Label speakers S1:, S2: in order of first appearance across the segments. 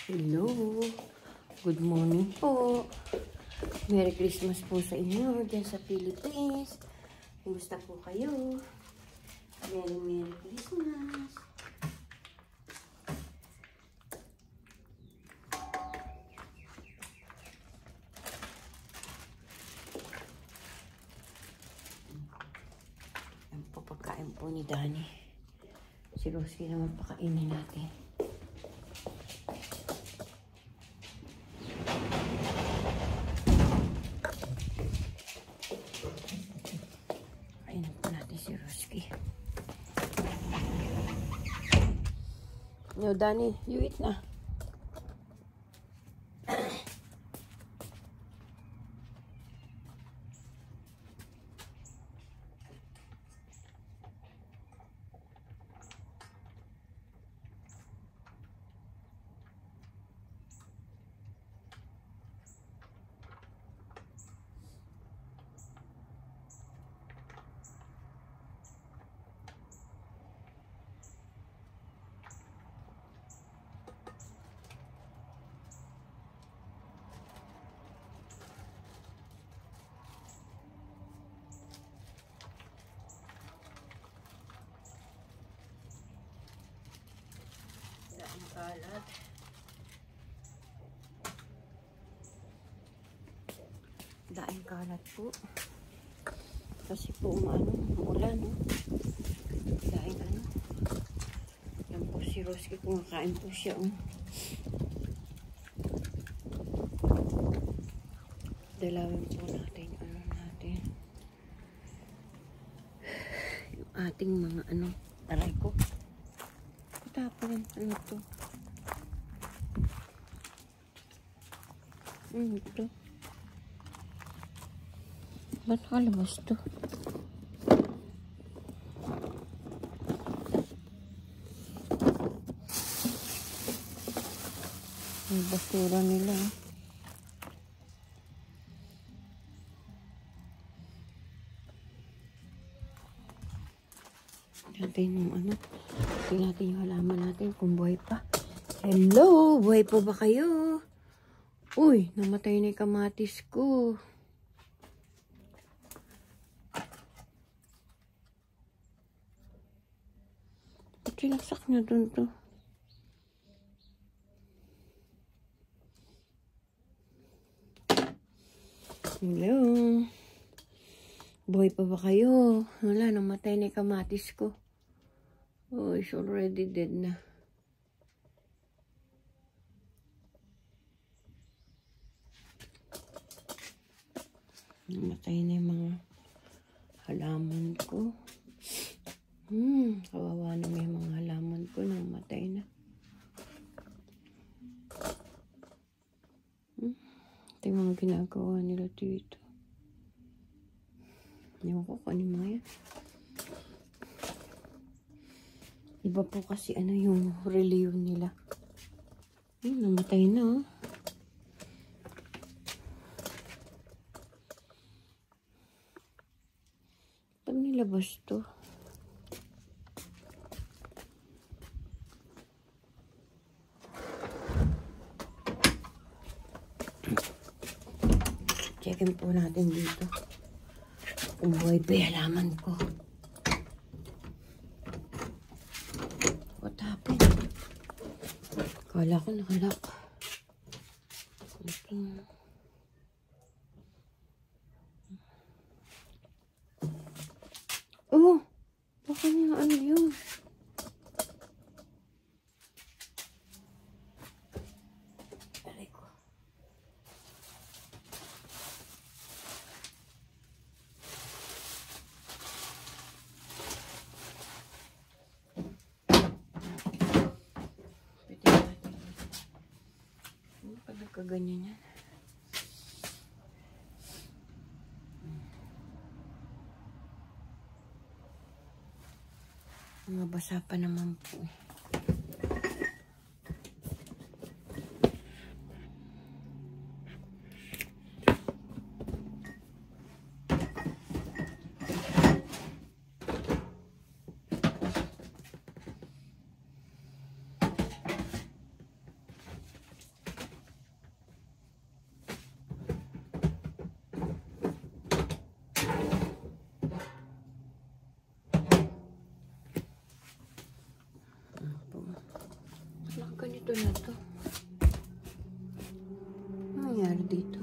S1: Hello. Good morning po. Merry Christmas po sa inyo dyan sa Philippines. Kumusta po kayo? Merry Christmas. Yan po pagkain po ni Danny. Si Rosie naman pakainin natin. No, Danny, you eat na. Kalat. Daing kalat po. Kasi po umulan, no? Daing ano. Yan po si Rosie, kumakain po siya, Dalawin po natin yung natin. Yung ating mga aray ko. Tapon, ano to? Ito. Ba't nakalabas to? Yung basura nila. Natin yung tingnan natin yung halaman natin kung buhay pa. Hello! Buhay po ba kayo? Uy, namatay na yung kamatis ko. Sinaksak na dun to. Hello. Buhay pa ba kayo? Wala, namatay na yung kamatis ko. Oh, it's already dead na. Namatay na yung mga halaman ko. Kawawa na may mga halaman ko na namatay na. Ito yung mga ginagawa nila dito. Ewan ko kung ano mga yan. Iba po kasi yung reliyon nila. Namatay na, Pag nilabas to. Checkin po natin dito. Kung buhay pa yung halaman ko. What happened? Kala ko nakalak. Ito. Oh! Baka nga yun? Aray ko. Pag nagkaganyan yan. Mabasa pa naman po. Ito na to. Ano nangyari dito?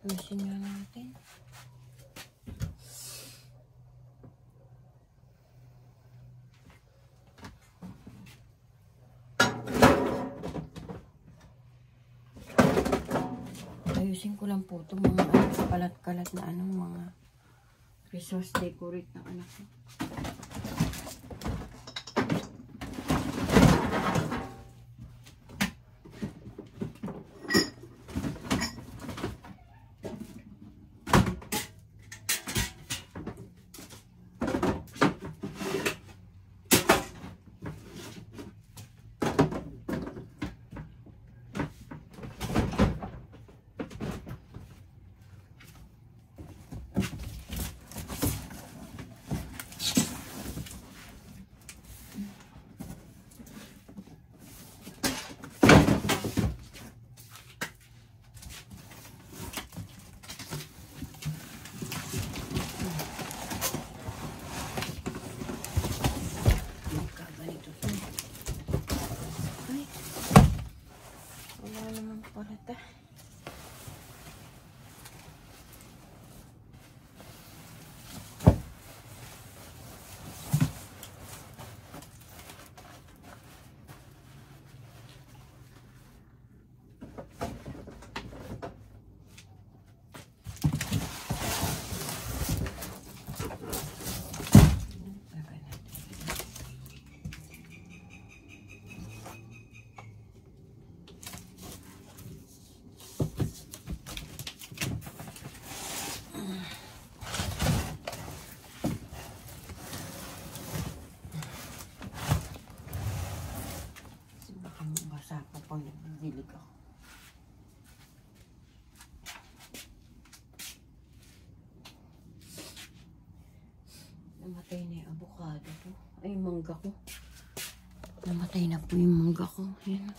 S1: Ayusin nga natin. Ayusin ko lang po itong mga kalat-kalat na anong mga Christmas decorate ng anak ko. Pag nagdilig ako. Namatay na yung avocado ko. Ay, mangga ko. Namatay na po yung mangga ko. Yan.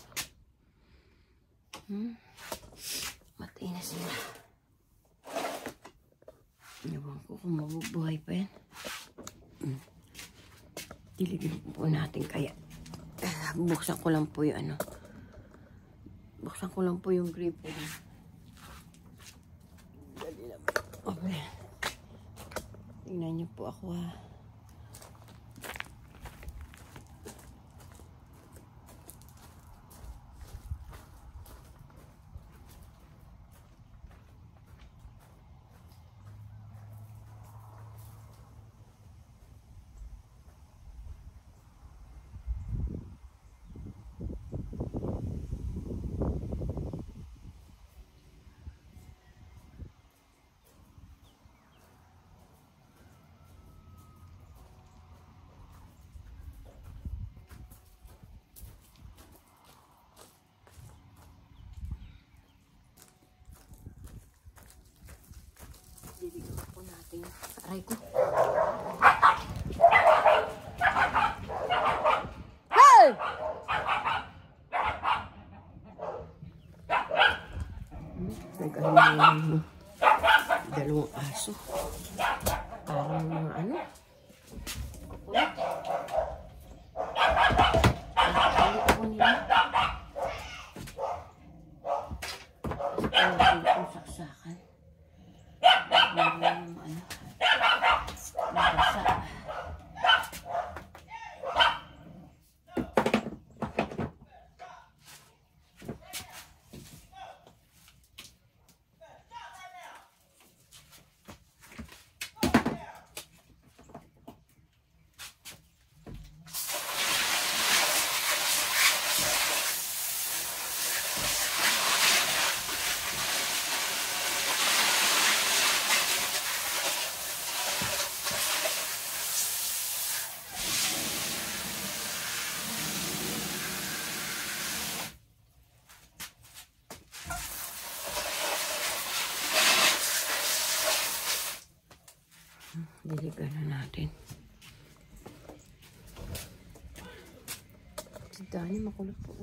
S1: Matay na sila. Ewan ko kung mabubuhay pa yan. Diligin po natin kaya. Buksan ko lang po yung ano. Buksan ko lang po yung gripo. Dali lang. Okay. Tingnan niyo po ako ha. Diligan po natin. Aray ko. Hey! Nag-ano dalawang aso. Parang mga ano. Nakalit ako nila. Nakalit akong saksakan. Nabasa. Diligan na natin. Si Dani makulot po.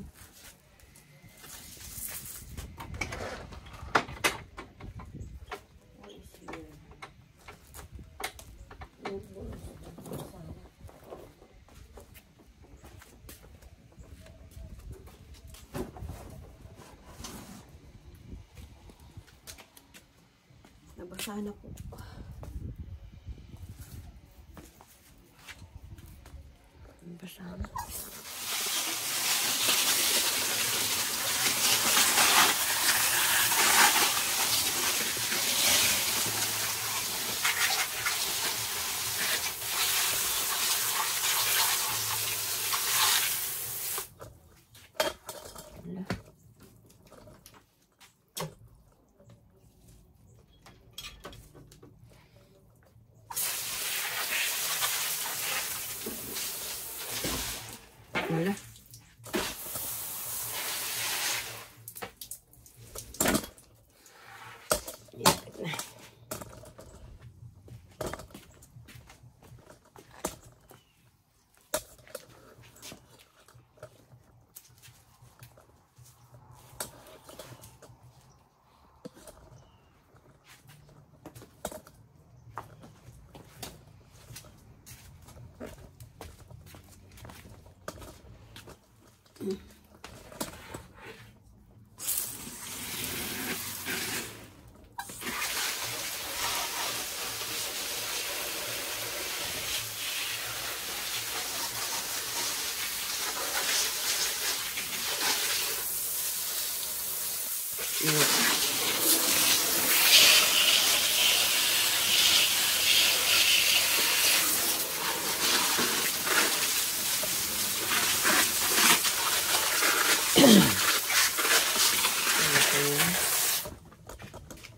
S1: sana po. Basa na. Wala.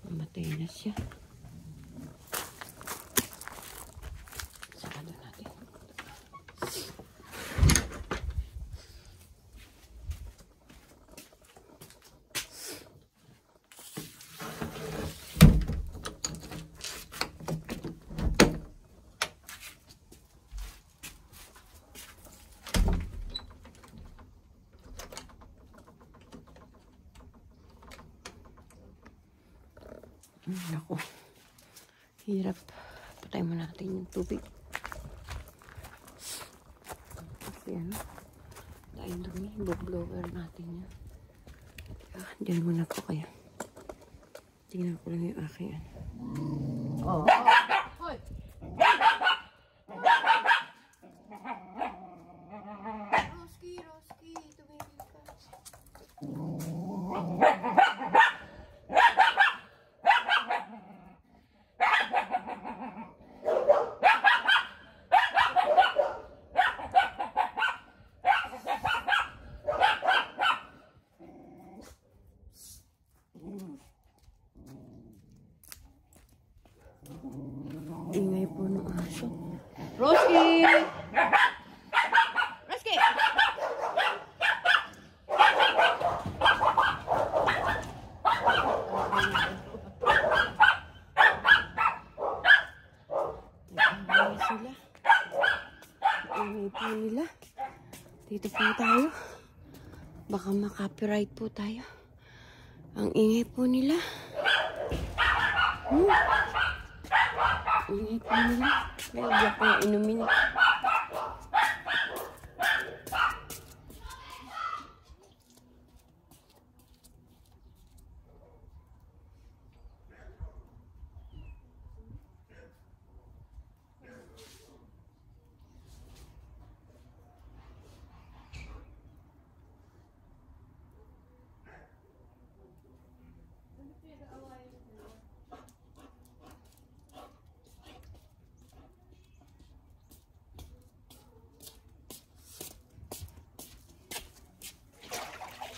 S1: Mamatay na siya. Sarado natin. Naku, hirap. Patay mo natin yung tubig. Kasi ano, tayong dumi, blower natin yan. Diyan muna po kayo. Tingnan ko lang yung aking ano. Oh. Hoy! Roski, tumigil ka. Ingay po ng aso. Roski! Roski! Ingay sila. Ingay po nila. Dito po tayo. Baka makapiright po tayo. Ang ingay po nila. Ingay po nila. Kaya diyan ko yung inumin.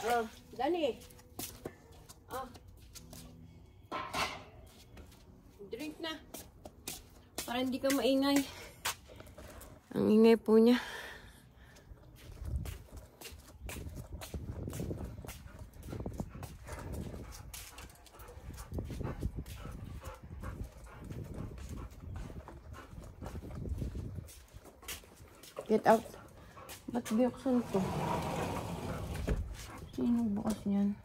S1: Oh, Dani. Oh. Drink na. Para hindi ka maingay. Ang ingay po niya. Get out. Ba't biyoksan ko? Sino bukas niyan?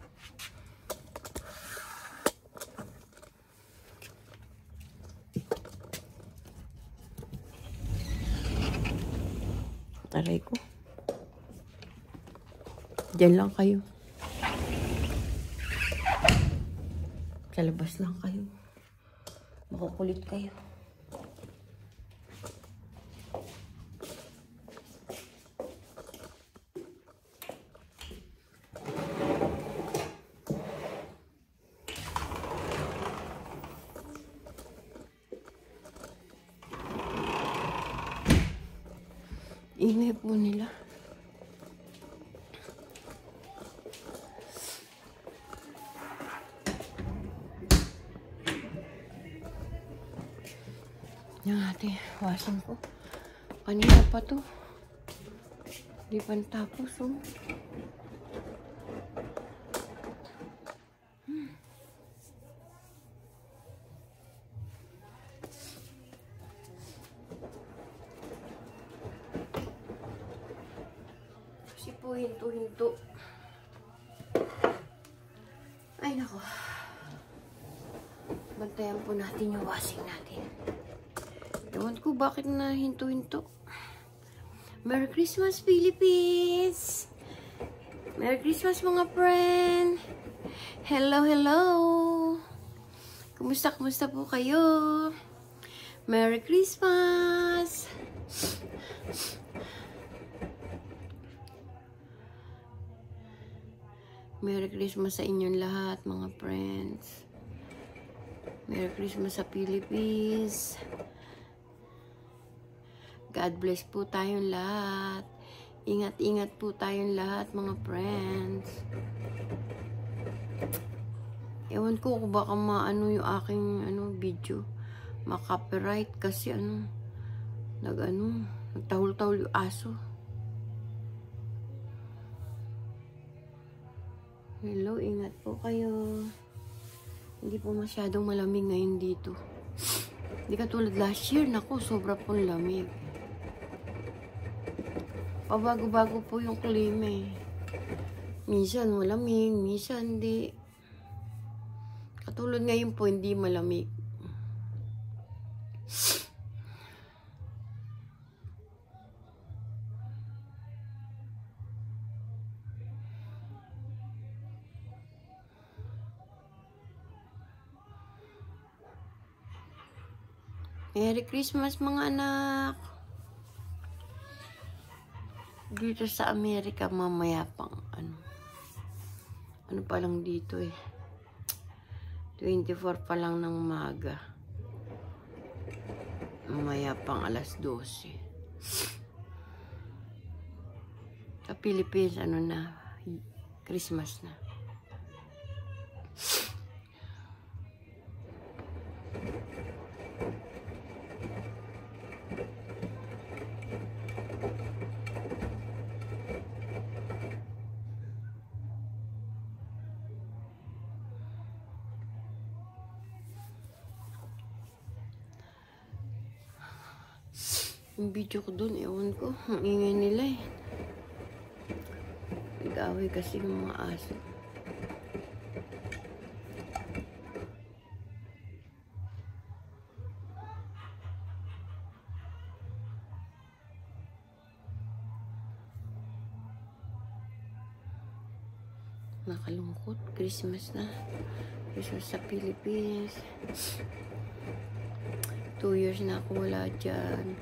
S1: Aray ko. Diyan lang kayo. Sa labas lang kayo. Makukulit kayo. Ingay po nila. Yung ate, washing ko. Kanina pa to. Di pa natapos, oh. Kasi po, hinto-hinto. Ay, nako. Bantayan po natin yung washing natin. Ewan ko bakit na hinto-hinto. Merry Christmas, Philippines! Merry Christmas, mga friend! Hello, hello! Kumusta po kayo? Merry Christmas! Merry Christmas sa inyong lahat, mga friends. Merry Christmas sa Philippines. God bless po tayong lahat. Ingat-ingat po tayong lahat, mga friends. Ewan ko kung baka maano yung aking video. Ma-copyright kasi nagtahol-tahol yung aso. Hello, ingat po kayo. Hindi po masyadong malamig ngayon dito. Hindi katulad last year, naku, sobra pong lamig. Pabago-bago po yung klima eh. Minsan malamig, minsan hindi. Katulad ngayon po, hindi malamig. Merry Christmas, mga anak! Dito sa Amerika, mamaya pang ano pa lang dito eh. 24 pa lang ng umaga. Mamaya pang alas 12. Sa Philippines, Christmas na. Yung video ko dun, ewan ko. Ang ingay nila eh. Nag-away kasi yung mga aso. Nakalungkot. Christmas na. Christmas sa Philippines. 2 years na ako wala dyan.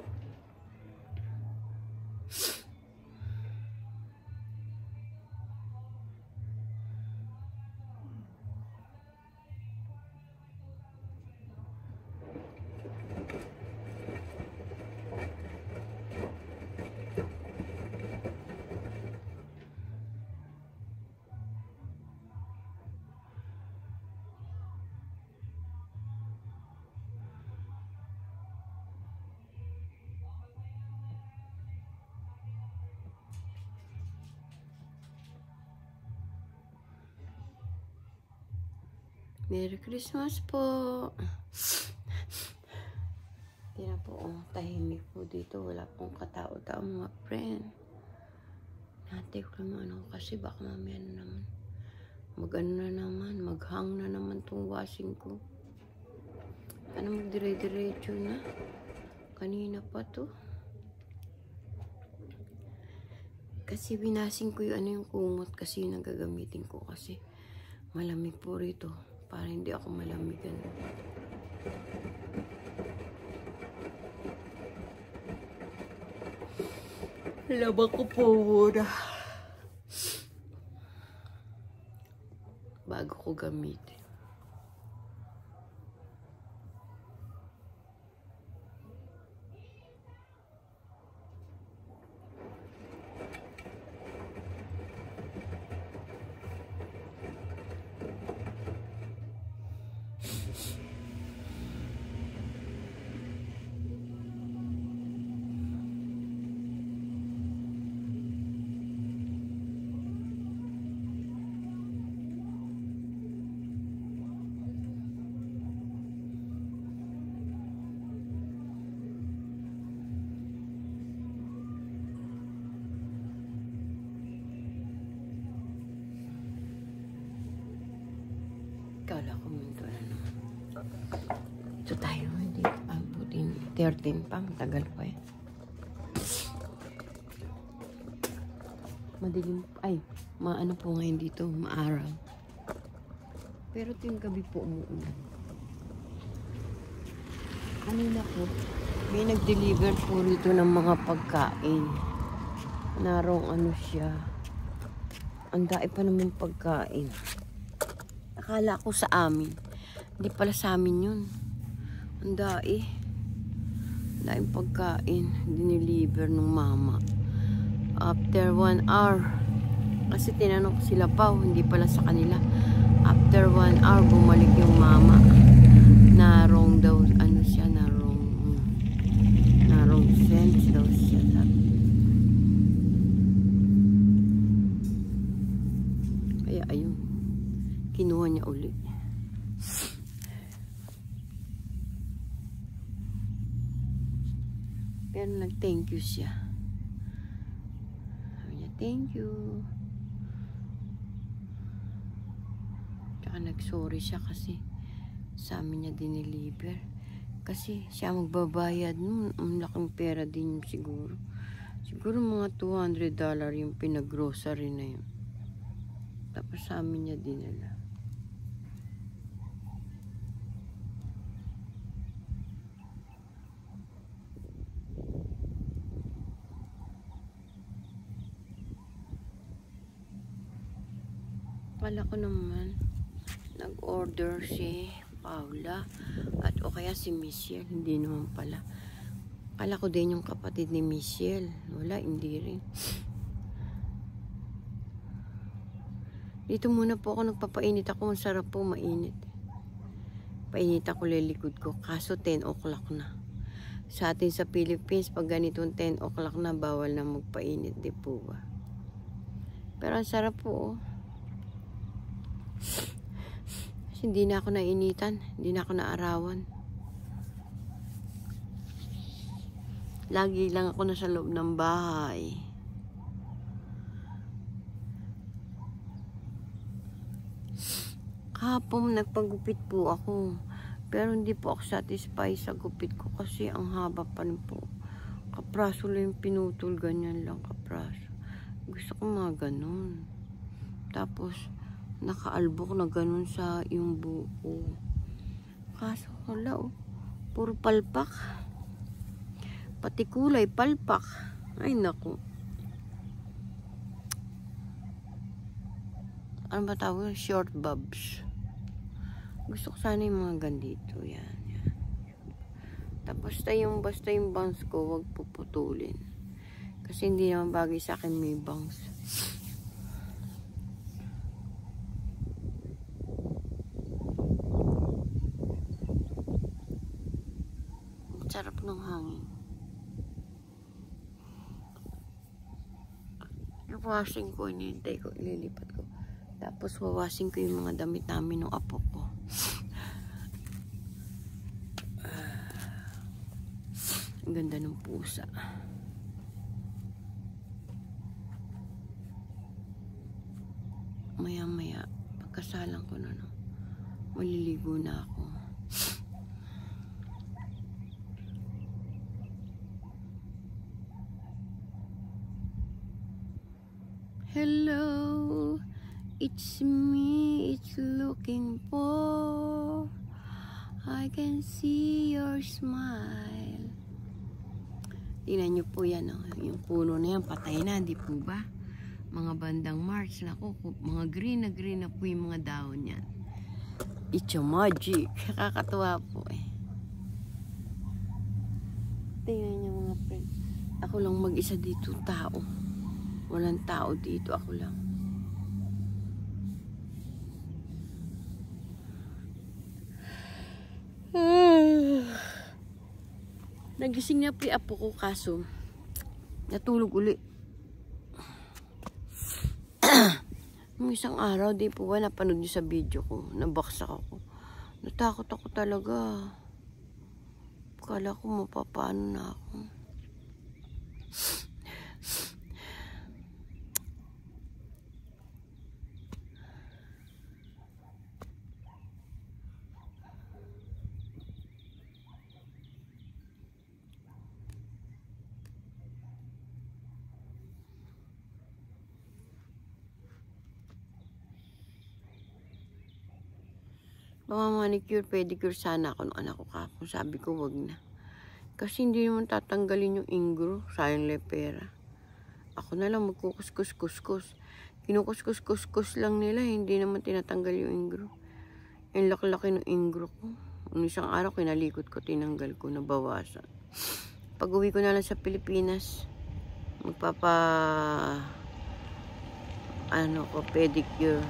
S1: Merry Christmas po. Hindi na po, tahimik po dito. Wala pong katao-tao, mga friend. Nate ko naman kasi baka mamaya na naman. Maghang na naman tong washing ko. Magdire-diretso na. Kanina pa to. Kasi binasing ko yung kumot kasi yung nagagamitin ko kasi malamig po rito. Para hindi ako malamigan. Laban ko po muna bago ko gamitin. Kala ko minto na naman. Ito tayo, hindi. Ang putin, 13 pang, tagal pa eh. Madilim, ay, maano po ngayon dito, maaraw. Pero ito yung gabi po umuulan. Kanina po, may nag-deliver po rito ng mga pagkain. Narong ano siya. Ang dai pa naman pagkain. Akala ko sa amin. Hindi pala sa amin yun. Ang dai. Daing pagkain. Diniliver ng mama. After 1 hour. Kasi tinanong ko sila pa. Hindi pala sa kanila. After 1 hour, bumalik yung mama. Narong daw, ano siya, narong sense daw siya. Kaya ayun. Kinuha niya ulit. Pero nag-thank you siya. Sabi niya, thank you. Tsaka nag-sorry siya kasi sa amin niya diniliver. Kasi siya magbabayad nun. Ang laking pera din siguro. Siguro mga $200 yung pinag-grocery na yun. Tapos sa amin niya dinala. Kala ko naman nag-order si Paula at o kaya si Michelle. Hindi naman pala. Kala ko din yung kapatid ni Michelle. Wala, hindi rin. Dito muna po ako nagpapainit ako. Masarap po, mainit. Painit ako lilikod ko. Kaso 10 o'clock na. Sa atin sa Philippines, pag ganitong 10 o'clock na, bawal na magpainit. Di po ba? Pero ang sarap po, oh. Kasi hindi na ako nainitan. Hindi na ako naarawan. Lagi lang ako nasa loob ng bahay. Kahapon nagpagupit po ako. Pero hindi po ako satisfied sa gupit ko kasi ang haba pa rin po. Kapraso lang yung pinutol. Ganyan lang kapraso. Gusto ko mga ganun. Tapos nakaalbok na ganun sa yung buko. Kaso wala, oh. Puro palpak. Pati kulay palpak. Ay naku. Ano ba tawag? Short bobs. Gusto ko sana yung mga gandito. Yan, yan. Tapos basta yung bangs ko, wag puputulin. Kasi hindi naman bagay sa akin may bangs. Sarap ng hangin. Yung washing ko, inintay ko, ililipat ko. Tapos wawashing ko yung mga damit namin ng apo ko. Ang ganda ng pusa. Maya-maya, pagkasalang ko na, no, maliligo na ako. Hello, it's me, it's looking for. I can see your smile. Tingnan nyo po yan, oh. Yung puno na yan, patay na, di po ba? Mga bandang March, naku, mga green na po yung mga dahon yan. It's a magic. Kakatuwa po eh. Tingnan nyo mga friend. Ako lang mag-isa dito, tao. Walang tao dito, ako lang. Nagising na po yung apo ko, kaso natulog uli. Nung isang araw, di po ba napanood niyo sa video ko, nabaksak ako. Natakot ako talaga. Kala ko mapapaano na ako. Mga manicure, pedicure sana ako ng anak ko kapon. Sabi ko, wag na. Kasi hindi naman tatanggalin yung ingro. Sayang le pera. Ako na lang magkukuskus-kuskus. Kinukuskus-kuskus lang nila. Hindi naman tinatanggal yung ingro. Yung laki-laki ng ingro ko. Nung isang araw, kinalikot ko, tinanggal ko, nabawasan. Pag uwi ko na lang sa Pilipinas, pedicure.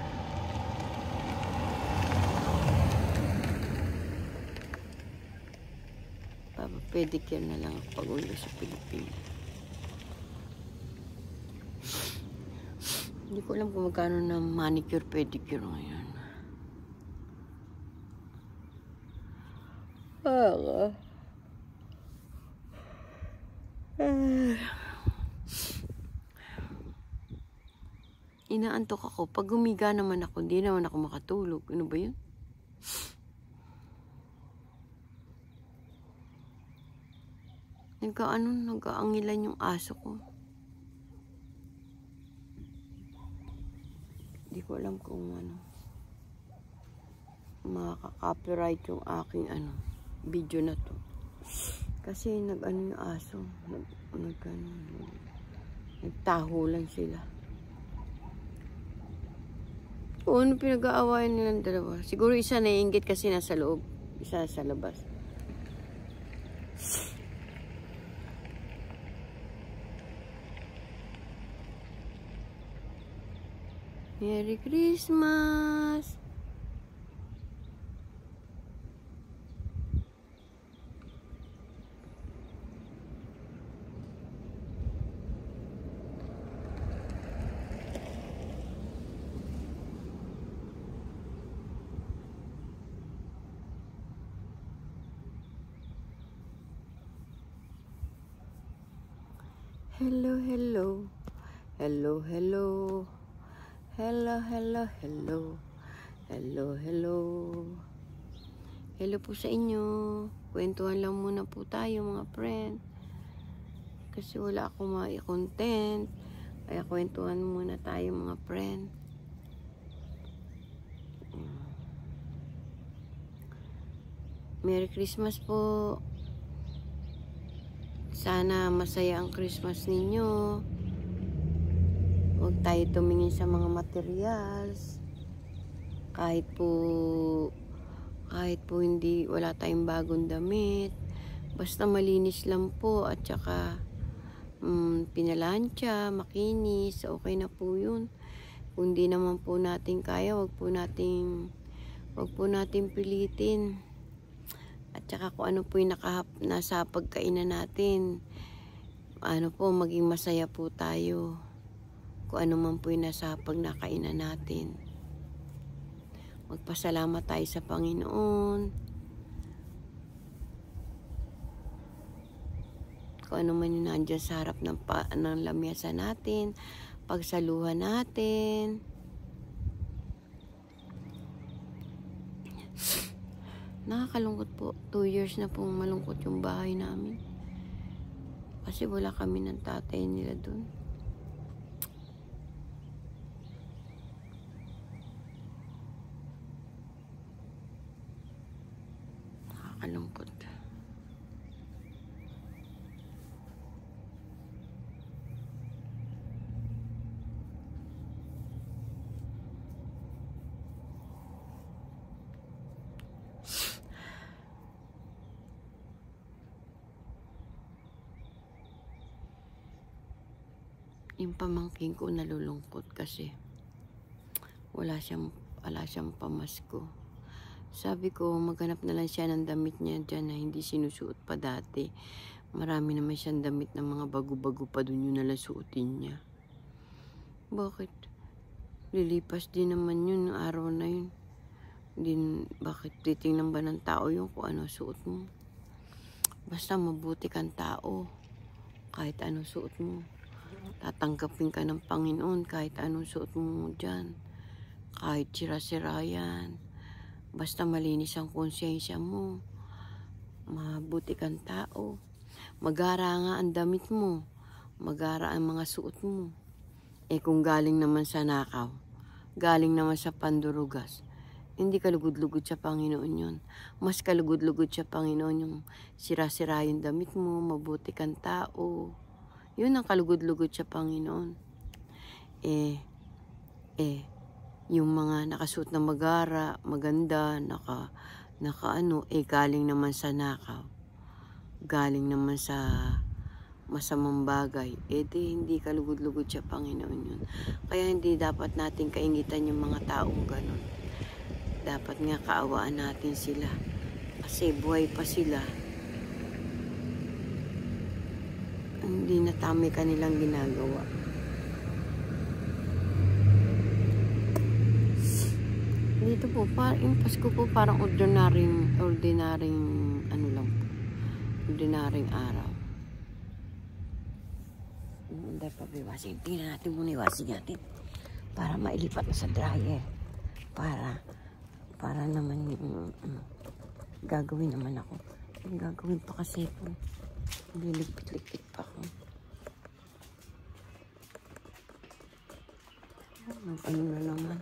S1: Pedicure na lang ako pag uwi sa Pilipinas. Hindi ko alam kung magkano na manicure, pedicure ngayon. Inaantok ako. Pag humiga naman ako, hindi naman ako makatulog. Ano ba yun? Nag-aangilan yung aso ko. Hindi ko alam kung makaka-copyright yung aking video na to. Kasi yung aso. Nagtahulan sila. O, ano pinag-aawayan nilang dalawa? Siguro isa naiinggit kasi nasa loob. Isa sa labas. Merry Christmas! Hello, hello. Hello, hello. Hello, hello, hello. Hello, hello. Hello po sa inyo. Kwentuhan lang muna po tayo mga friend. Kasi wala akong mai-content. Kaya kwentuhan muna tayo mga friend. Merry Christmas po. Sana masaya ang Christmas ninyo. Huwag tayo tumingin sa mga materials. Kahit po hindi, wala tayong bagong damit. Basta malinis lang po at saka pinalansya, makinis, okay na po yun. Kung di naman po natin kaya, wag po natin pilitin. At saka kung ano po yung nasa pagkainan natin, maging masaya po tayo. Kung ano man po yung nasa pagnakainan natin. Magpasalamat tayo sa Panginoon. Kung ano man yung nandiyan sa harap ng lamesa natin, pagsaluhan natin. Nakakalungkot po. 2 years na pong malungkot yung bahay namin. Kasi wala kami ng tatay nila dun. nakakalungkot. Yung pamangkin ko nalulungkot kasi wala siyang pamasko. Sabi ko, maghanap na lang siya ng damit niya dyan na hindi sinusuot pa dati. Marami naman siyang damit na mga bago-bago pa dun, yun nalang suotin niya. Bakit? Lilipas din naman yun ng araw na yun. Bakit titingnan ba ng tao yung kung ano suot mo? Basta mabuti kang tao. Kahit ano suot mo. Tatanggapin ka ng Panginoon kahit anong suot mo dyan. Kahit sira-sira yan. Basta malinis ang konsyensya mo. Mabuti kang tao. Magara nga ang damit mo. Magara ang mga suot mo. Kung galing naman sa nakaw, galing naman sa pandurugas, hindi kalugod-lugod sa Panginoon yun. Mas kalugod-lugod sa Panginoon yung sira-sira yung damit mo, mabuti kang tao. Yun ang kalugod-lugod sa Panginoon. Yung mga nakasuot na magara, maganda, galing naman sa nakaw. Galing naman sa masamang bagay. Hindi kalugod-lugod sa Panginoon yun. Kaya hindi dapat natin kainitan yung mga taong ganun. Dapat nga kaawaan natin sila. Kasi buhay pa sila. Hindi na tama kanilang ginagawa. Dito po, yung Pasko po parang ordinaryong ano lang po. Ordinaryong araw. Hindi pa biwasin. Tingnan natin muna iwasin natin. Para mailipat na sa dryer. Para naman gagawin naman ako. Yung gagawin pa kasi po. Liligpit-ligpit pa ako. Ano na naman.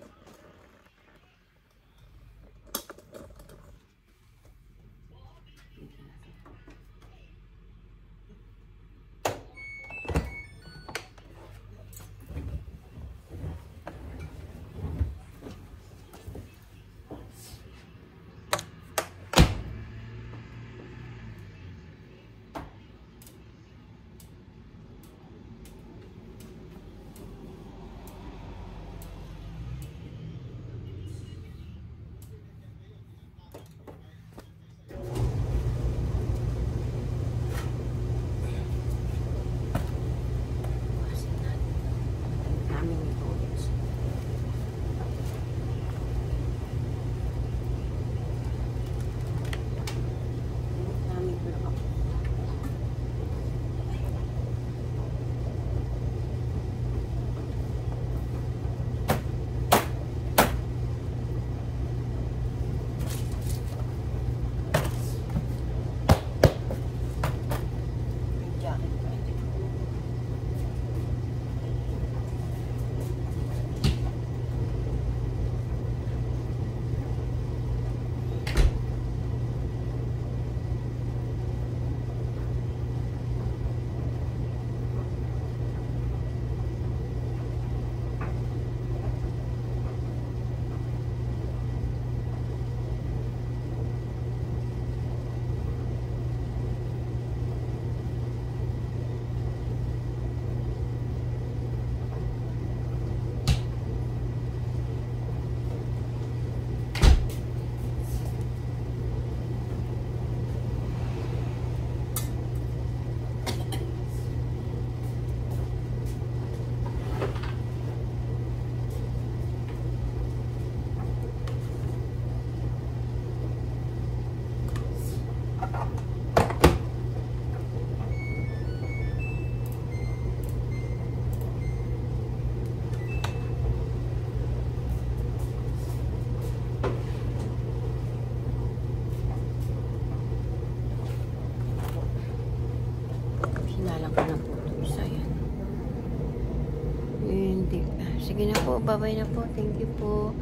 S1: Sige na po, bye-bye na po. Thank you po,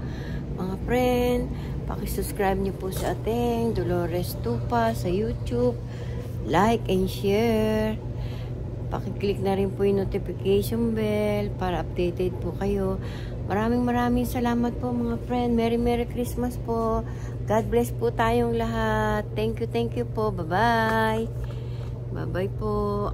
S1: mga friend. Paki-subscribe niyo po sa ating Dolores Tupa sa YouTube. Like and share. Paki-click na rin po yung notification bell para updated po kayo. Maraming salamat po mga friend. Merry Christmas po. God bless po tayong lahat. Thank you po. Bye-bye. Bye-bye po.